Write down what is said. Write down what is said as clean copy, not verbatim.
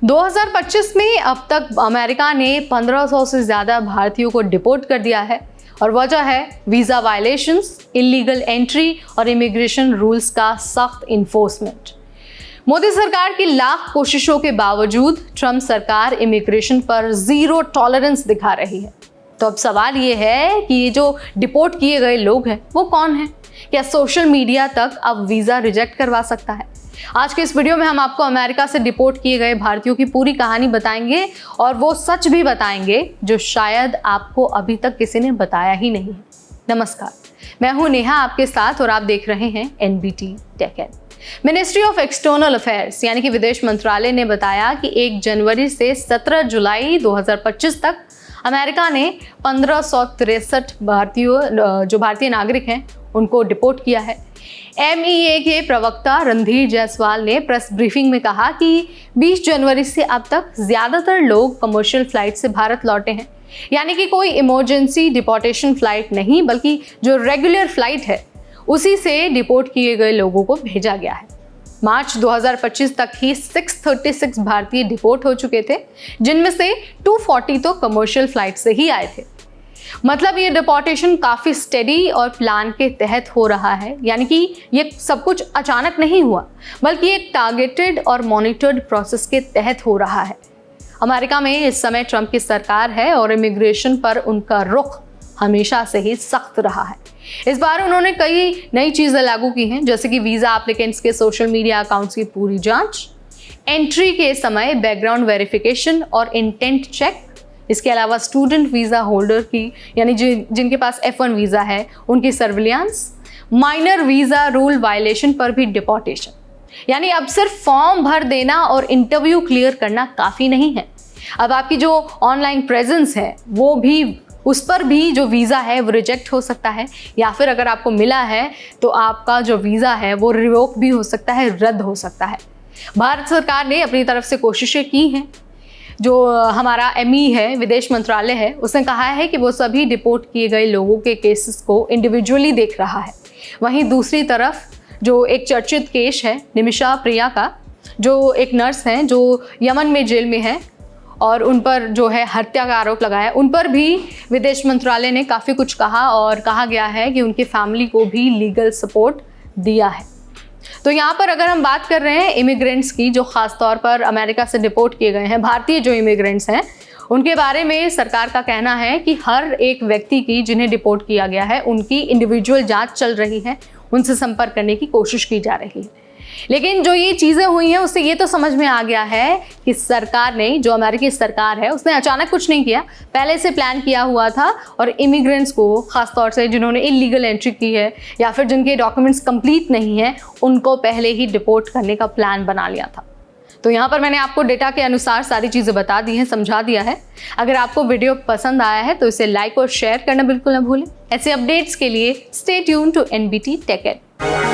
2025 में अब तक अमेरिका ने 1500 से ज़्यादा भारतीयों को डिपोर्ट कर दिया है और वजह है वीज़ा वायलेशंस, इलीगल एंट्री और इमिग्रेशन रूल्स का सख्त इन्फोर्समेंट। मोदी सरकार की लाख कोशिशों के बावजूद ट्रंप सरकार इमिग्रेशन पर ज़ीरो टॉलरेंस दिखा रही है। तो अब सवाल ये है कि ये जो डिपोर्ट किए गए लोग हैं वो कौन हैं? क्या सोशल मीडिया तक अब वीज़ा रिजेक्ट करवा सकता है? आज के इस वीडियो में हम आपको अमेरिका से डिपोर्ट किए गए भारतीयों की पूरी कहानी बताएंगे और वो सच भी बताएंगे जो शायद आपको अभी तक किसी ने बताया ही नहीं है। नमस्कार, मैं हूं नेहा आपके साथ और आप देख रहे हैं NBT tech ed. Ministry of external affairs यानी कि विदेश मंत्रालय ने बताया कि 1 जनवरी से 17 जुलाई 2025 तक अमेरिका ने 1563 भारतीय नागरिक हैं उनको डिपोर्ट किया है। MEA के प्रवक्ता रणधीर जायसवाल ने प्रेस ब्रीफिंग में कहा कि 20 जनवरी से अब तक ज़्यादातर लोग कमर्शियल फ्लाइट से भारत लौटे हैं, यानी कि कोई इमरजेंसी डिपोर्टेशन फ्लाइट नहीं बल्कि जो रेगुलर फ्लाइट है उसी से डिपोर्ट किए गए लोगों को भेजा गया है। मार्च 2025 तक ही 636 भारतीय डिपोर्ट हो चुके थे, जिनमें से 240 तो कमर्शियल फ्लाइट से ही आए थे। मतलब ये डिपोर्टेशन काफ़ी स्टेडी और प्लान के तहत हो रहा है, यानी कि ये सब कुछ अचानक नहीं हुआ बल्कि एक टारगेटेड और मॉनिटर्ड प्रोसेस के तहत हो रहा है। अमेरिका में इस समय ट्रंप की सरकार है और इमिग्रेशन पर उनका रुख हमेशा से ही सख्त रहा है। इस बार उन्होंने कई नई चीज़ें लागू की हैं, जैसे कि वीज़ा एप्लीकेंट्स के सोशल मीडिया अकाउंट्स की पूरी जांच, एंट्री के समय बैकग्राउंड वेरिफिकेशन और इंटेंट चेक। इसके अलावा स्टूडेंट वीज़ा होल्डर की यानी जिनके पास F1 वीज़ा है उनकी surveillance, minor visa rule violation पर भी डिपोर्टेशन। यानी अब सिर्फ फॉर्म भर देना और इंटरव्यू क्लियर करना काफ़ी नहीं है। अब आपकी जो ऑनलाइन प्रेजेंस है वो भी, उस पर भी जो वीज़ा है वो रिजेक्ट हो सकता है, या फिर अगर आपको मिला है तो आपका जो वीज़ा है वो रिवोक भी हो सकता है, रद्द हो सकता है। भारत सरकार ने अपनी तरफ से कोशिशें की हैं। जो हमारा ME है, विदेश मंत्रालय है, उसने कहा है कि वो सभी डिपोर्ट किए गए लोगों के केसेस को इंडिविजुअली देख रहा है। वहीं दूसरी तरफ जो एक चर्चित केस है निमिषा प्रिया का, जो एक नर्स हैं जो यमन में जेल में है और उन पर जो है हत्या का आरोप लगाया, उन पर भी विदेश मंत्रालय ने काफ़ी कुछ कहा और कहा गया है कि उनकी फैमिली को भी लीगल सपोर्ट दिया है। तो यहाँ पर अगर हम बात कर रहे हैं इमिग्रेंट्स की, जो ख़ास तौर पर अमेरिका से डिपोर्ट किए गए हैं भारतीय जो इमिग्रेंट्स हैं, उनके बारे में सरकार का कहना है कि हर एक व्यक्ति की जिन्हें डिपोर्ट किया गया है उनकी इंडिविजुअल जाँच चल रही है, उनसे संपर्क करने की कोशिश की जा रही है। लेकिन जो ये चीज़ें हुई हैं उससे ये तो समझ में आ गया है कि सरकार ने, जो अमेरिकी सरकार है, उसने अचानक कुछ नहीं किया, पहले से प्लान किया हुआ था और इमिग्रेंट्स को, ख़ासतौर से जिन्होंने इलीगल एंट्री की है या फिर जिनके डॉक्यूमेंट्स कंप्लीट नहीं हैं, उनको पहले ही डिपोर्ट करने का प्लान बना लिया था। तो यहाँ पर मैंने आपको डेटा के अनुसार सारी चीज़ें बता दी हैं, समझा दिया है। अगर आपको वीडियो पसंद आया है तो इसे लाइक और शेयर करना बिल्कुल ना भूलें। ऐसे अपडेट्स के लिए stay tuned to NBT tech add.